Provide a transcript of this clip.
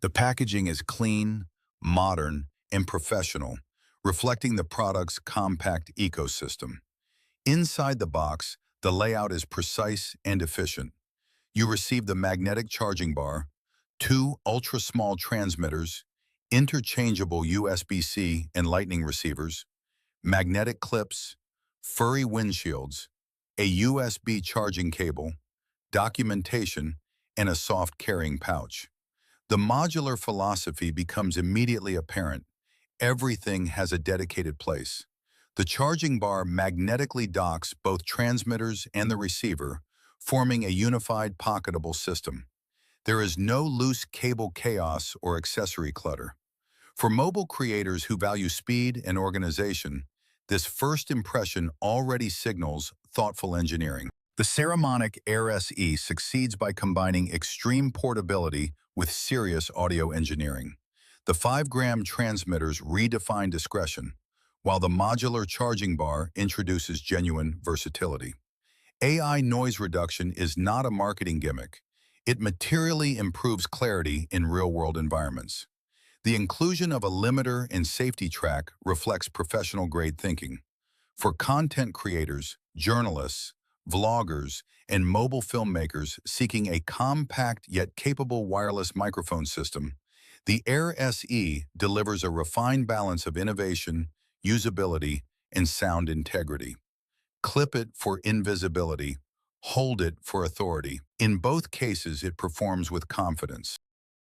The packaging is clean, modern, and professional, reflecting the product's compact ecosystem. Inside the box, the layout is precise and efficient. You receive the magnetic charging bar, two ultra-small transmitters, interchangeable USB-C and Lightning receivers, magnetic clips, furry windshields, a USB charging cable, documentation, and a soft carrying pouch. The modular philosophy becomes immediately apparent. Everything has a dedicated place. The charging bar magnetically docks both transmitters and the receiver, forming a unified pocketable system. There is no loose cable chaos or accessory clutter. For mobile creators who value speed and organization, this first impression already signals thoughtful engineering. The Saramonic Air SE succeeds by combining extreme portability with serious audio engineering. The 5-gram transmitters redefine discretion, while the modular charging bar introduces genuine versatility. AI noise reduction is not a marketing gimmick. It materially improves clarity in real-world environments. The inclusion of a limiter and safety track reflects professional-grade thinking. For content creators, journalists, vloggers, and mobile filmmakers seeking a compact yet capable wireless microphone system, the Air SE delivers a refined balance of innovation, usability, and sound integrity. Clip it for invisibility, hold it for authority. In both cases, it performs with confidence.